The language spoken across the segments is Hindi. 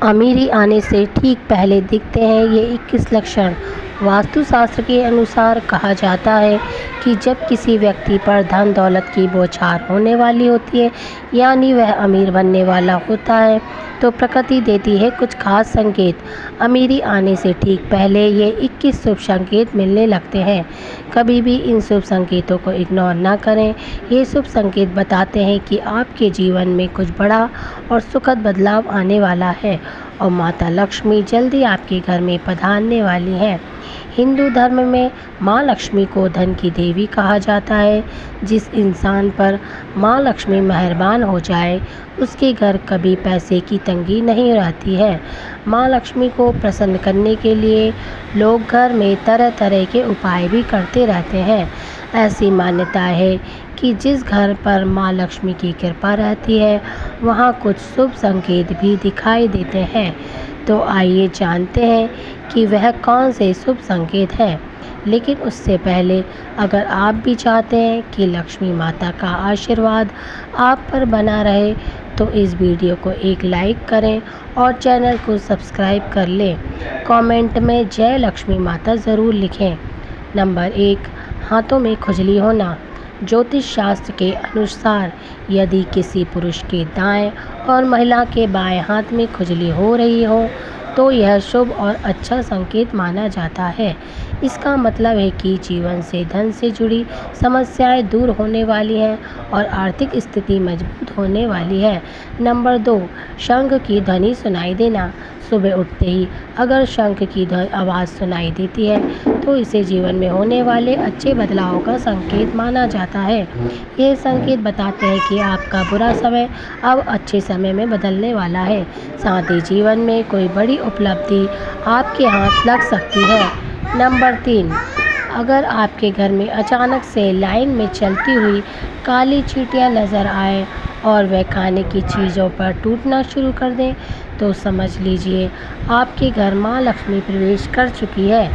अमीरी आने से ठीक पहले दिखते हैं ये 21 लक्षण। वास्तुशास्त्र के अनुसार कहा जाता है कि जब किसी व्यक्ति पर धन दौलत की बौछार होने वाली होती है, यानी वह अमीर बनने वाला होता है, तो प्रकृति देती है कुछ खास संकेत। अमीरी आने से ठीक पहले ये 21 शुभ संकेत मिलने लगते हैं। कभी भी इन शुभ संकेतों को इग्नोर ना करें। ये शुभ संकेत बताते हैं कि आपके जीवन में कुछ बड़ा और सुखद बदलाव आने वाला है और माता लक्ष्मी जल्दी आपके घर में पधारने वाली हैं। हिंदू धर्म में माँ लक्ष्मी को धन की देवी कहा जाता है। जिस इंसान पर माँ लक्ष्मी मेहरबान हो जाए, उसके घर कभी पैसे की तंगी नहीं रहती है। माँ लक्ष्मी को प्रसन्न करने के लिए लोग घर में तरह तरह के उपाय भी करते रहते हैं। ऐसी मान्यता है कि जिस घर पर माँ लक्ष्मी की कृपा रहती है, वहाँ कुछ शुभ संकेत भी दिखाई देते हैं। तो आइए जानते हैं कि वह कौन से शुभ संकेत हैं। लेकिन उससे पहले अगर आप भी चाहते हैं कि लक्ष्मी माता का आशीर्वाद आप पर बना रहे, तो इस वीडियो को एक लाइक करें और चैनल को सब्सक्राइब कर लें। कमेंट में जय लक्ष्मी माता ज़रूर लिखें। नंबर 1, हाथों में खुजली होना। ज्योतिष शास्त्र के अनुसार यदि किसी पुरुष के दाएं और महिला के बाएं हाथ में खुजली हो रही हो, तो यह शुभ और अच्छा संकेत माना जाता है। इसका मतलब है कि जीवन से धन से जुड़ी समस्याएं दूर होने वाली हैं और आर्थिक स्थिति मजबूत होने वाली है। नंबर 2, शंख की ध्वनि सुनाई देना। सुबह उठते ही अगर शंख की आवाज़ सुनाई देती है, तो इसे जीवन में होने वाले अच्छे बदलाव का संकेत माना जाता है। ये संकेत बताते हैं कि आपका बुरा समय अब अच्छे समय में बदलने वाला है। साथ ही जीवन में कोई बड़ी उपलब्धि आपके हाथ लग सकती है। नंबर 3, अगर आपके घर में अचानक से लाइन में चलती हुई काली चींटियां नज़र आए और वह खाने की चीज़ों पर टूटना शुरू कर दें, तो समझ लीजिए आपके घर माँ लक्ष्मी प्रवेश कर चुकी है।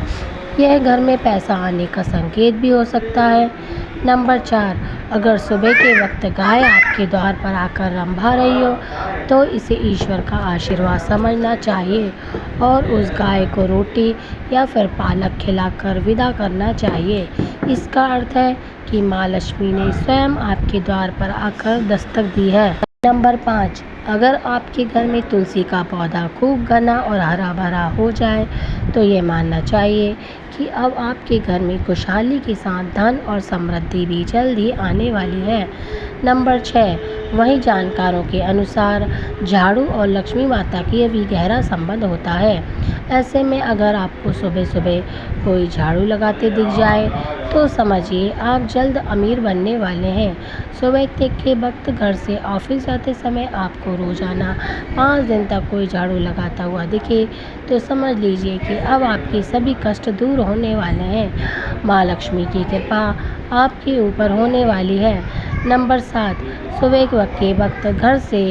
यह घर में पैसा आने का संकेत भी हो सकता है। नंबर 4, अगर सुबह के वक्त गाय आपके द्वार पर आकर रंभा रही हो, तो इसे ईश्वर का आशीर्वाद समझना चाहिए और उस गाय को रोटी या फिर पालक खिलाकर विदा करना चाहिए। इसका अर्थ है कि माँ लक्ष्मी ने स्वयं आपके द्वार पर आकर दस्तक दी है। नंबर 5, अगर आपके घर में तुलसी का पौधा खूब घना और हरा भरा हो जाए, तो ये मानना चाहिए कि अब आपके घर में खुशहाली के साथ धन और समृद्धि भी जल्द ही आने वाली है। नंबर 6, वहीं जानकारों के अनुसार झाड़ू और लक्ष्मी माता की भी गहरा संबंध होता है। ऐसे में अगर आपको सुबह सुबह कोई झाड़ू लगाते दिख जाए, तो समझिए आप जल्द अमीर बनने वाले हैं। सुबह के वक्त घर से ऑफिस जाते समय आपको रोज़ाना 5 दिन तक कोई झाड़ू लगाता हुआ दिखे, तो समझ लीजिए कि अब आपके सभी कष्ट दूर होने वाले हैं। माँ लक्ष्मी की कृपा आपके ऊपर होने वाली है। नंबर 7, सुबह के वक्त घर से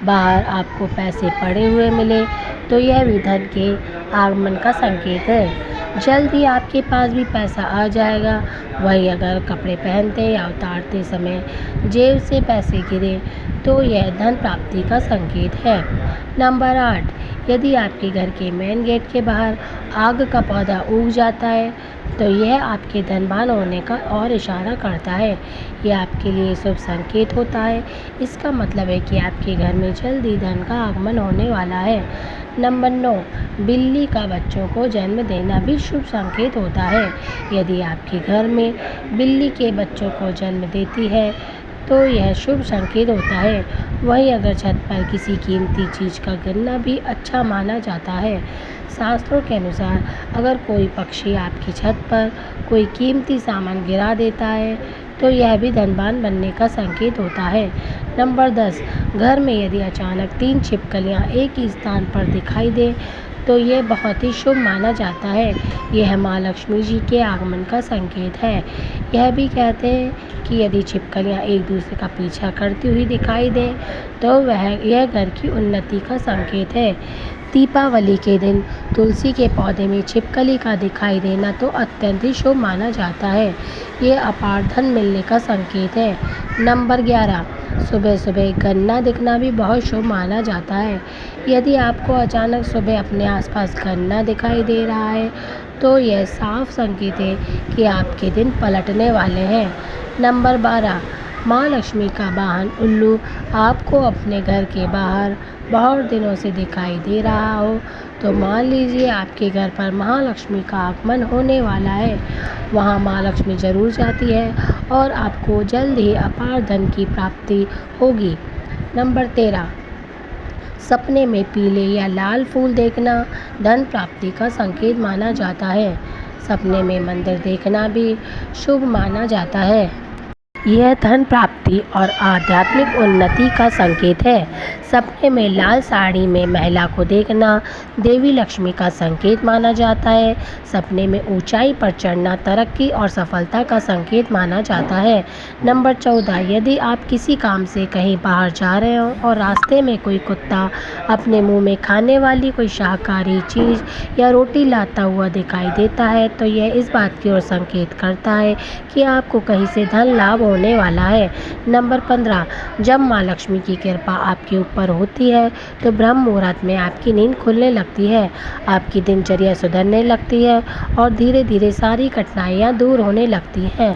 बाहर आपको पैसे पड़े हुए मिले, तो यह भी धन के आगमन का संकेत है। जल्द ही आपके पास भी पैसा आ जाएगा। वहीं अगर कपड़े पहनते या उतारते समय जेब से पैसे गिरे, तो यह धन प्राप्ति का संकेत है। नंबर 8, यदि आपके घर के मेन गेट के बाहर आग का पौधा उग जाता है, तो यह आपके धनवान होने का और इशारा करता है। यह आपके लिए शुभ संकेत होता है। इसका मतलब है कि आपके घर में जल्दी धन का आगमन होने वाला है। नंबर 9, बिल्ली का बच्चों को जन्म देना भी शुभ संकेत होता है। यदि आपके घर में बिल्ली के बच्चों को जन्म देती है, तो यह शुभ संकेत होता है। वहीं अगर छत पर किसी कीमती चीज़ का गिरना भी अच्छा माना जाता है। शास्त्रों के अनुसार अगर कोई पक्षी आपकी छत पर कोई कीमती सामान गिरा देता है, तो यह भी धनवान बनने का संकेत होता है। नंबर 10, घर में यदि अचानक 3 छिपकलियाँ एक ही स्थान पर दिखाई दें, तो ये बहुत ही शुभ माना जाता है। यह माँ लक्ष्मी जी के आगमन का संकेत है। यह भी कहते हैं कि यदि छिपकलियाँ एक दूसरे का पीछा करती हुई दिखाई दें, तो यह घर की उन्नति का संकेत है। दीपावली के दिन तुलसी के पौधे में छिपकली का दिखाई देना तो अत्यंत ही शुभ माना जाता है। ये अपार धन मिलने का संकेत है। नंबर 11, सुबह सुबह गन्ना दिखना भी बहुत शुभ माना जाता है। यदि आपको अचानक सुबह अपने आसपास गन्ना दिखाई दे रहा है तो यह साफ संकेत है कि आपके दिन पलटने वाले हैं। नंबर 12, माँ लक्ष्मी का वाहन उल्लू आपको अपने घर के बाहर बहुत दिनों से दिखाई दे रहा हो तो मान लीजिए आपके घर पर महालक्ष्मी का आगमन होने वाला है। वहाँ माँ लक्ष्मी जरूर जाती है और आपको जल्द ही अपार धन की प्राप्ति होगी। नंबर 13, सपने में पीले या लाल फूल देखना धन प्राप्ति का संकेत माना जाता है। सपने में मंदिर देखना भी शुभ माना जाता है। यह धन प्राप्ति और आध्यात्मिक उन्नति का संकेत है। सपने में लाल साड़ी में महिला को देखना देवी लक्ष्मी का संकेत माना जाता है। सपने में ऊंचाई पर चढ़ना तरक्की और सफलता का संकेत माना जाता है। नंबर 14, यदि आप किसी काम से कहीं बाहर जा रहे हो और रास्ते में कोई कुत्ता अपने मुंह में खाने वाली कोई शाकाहारी चीज़ या रोटी लाता हुआ दिखाई देता है तो यह इस बात की ओर संकेत करता है कि आपको कहीं से धन लाभ होने वाला है। नंबर 15, जब माँ लक्ष्मी की कृपा आपके ऊपर होती है तो ब्रह्म मुहूर्त में आपकी नींद खुलने लगती है, आपकी दिनचर्या सुधरने लगती है और धीरे धीरे सारी कठिनाइयाँ दूर होने लगती हैं।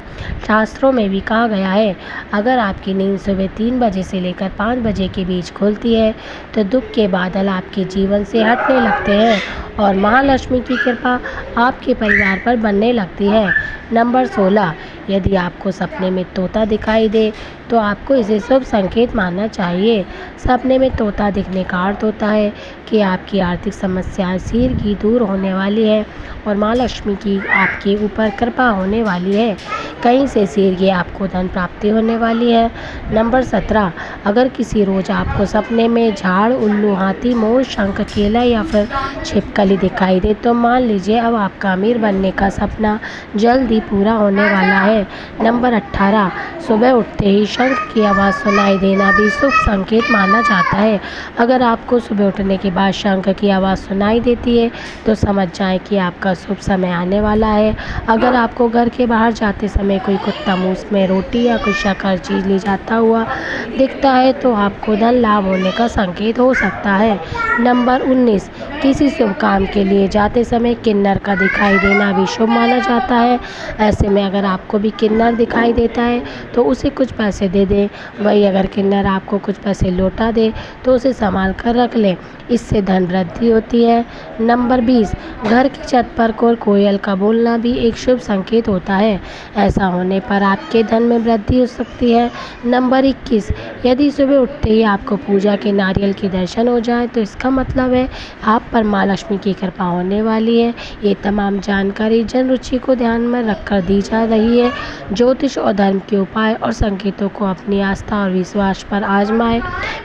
शास्त्रों में भी कहा गया है, अगर आपकी नींद सुबह 3 बजे से लेकर 5 बजे के बीच खुलती है तो दुख के बादल आपके जीवन से हटने लगते हैं और महालक्ष्मी की कृपा आपके परिवार पर बनने लगती है। नंबर 16, यदि आपको सपने में तोता दिखाई दे तो आपको इसे शुभ संकेत मानना चाहिए। सपने में तोता दिखने का अर्थ होता है कि आपकी आर्थिक समस्याएं शीघ्र ही दूर होने वाली है और माँ लक्ष्मी की आपके ऊपर कृपा होने वाली है। कहीं से शीघ्र ही आपको धन प्राप्ति होने वाली है। नंबर 17, अगर किसी रोज आपको सपने में झाड़, उल्लू, हाथी, मोर, शंख, केला या फिर छिपकली दिखाई दे तो मान लीजिए अब आपका अमीर बनने का सपना जल्द ही पूरा होने वाला है। नंबर 18, सुबह उठते ही शंख की आवाज़ सुनाई देना भी शुभ संकेत माना जाता है। अगर आपको सुबह उठने के बाद शंख की आवाज़ सुनाई देती है तो समझ जाएं कि आपका शुभ समय आने वाला है। अगर आपको घर के बाहर जाते समय कोई कुत्ता मुंह में रोटी या कोई शाकाहारी चीज़ ले जाता हुआ दिखता है तो आपको धन लाभ होने का संकेत हो सकता है। नंबर 19, किसी शुभ काम के लिए जाते समय किन्नर का दिखाई देना भी शुभ माना जाता है। ऐसे में अगर आपको भी किन्नर दिखाई देता है तो उसे कुछ पैसे दे दें, वही अगर किन्नर आपको कुछ पैसे लौटा दे तो उसे संभाल कर रख लें, इससे धन वृद्धि होती है। नंबर 20, घर की छत पर कोयल का बोलना भी एक शुभ संकेत होता है, ऐसा होने पर आपके धन में वृद्धि हो सकती है। नंबर 21, यदि सुबह उठते ही आपको पूजा के नारियल के दर्शन हो जाए तो इसका मतलब है आप पर माँ लक्ष्मी की कृपा होने वाली है। ये तमाम जानकारी जन रुचि को ध्यान में रखकर दी जा रही है। ज्योतिष और धर्म के उपाय और संकेतों को अपनी आस्था और विश्वास पर आजमाएं।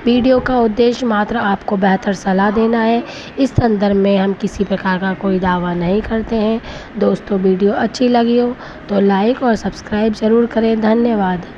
वीडियो का उद्देश्य मात्र आपको बेहतर सलाह देना है। इस संदर्भ में हम किसी प्रकार का कोई दावा नहीं करते हैं। दोस्तों, वीडियो अच्छी लगी हो तो लाइक और सब्सक्राइब ज़रूर करें। धन्यवाद।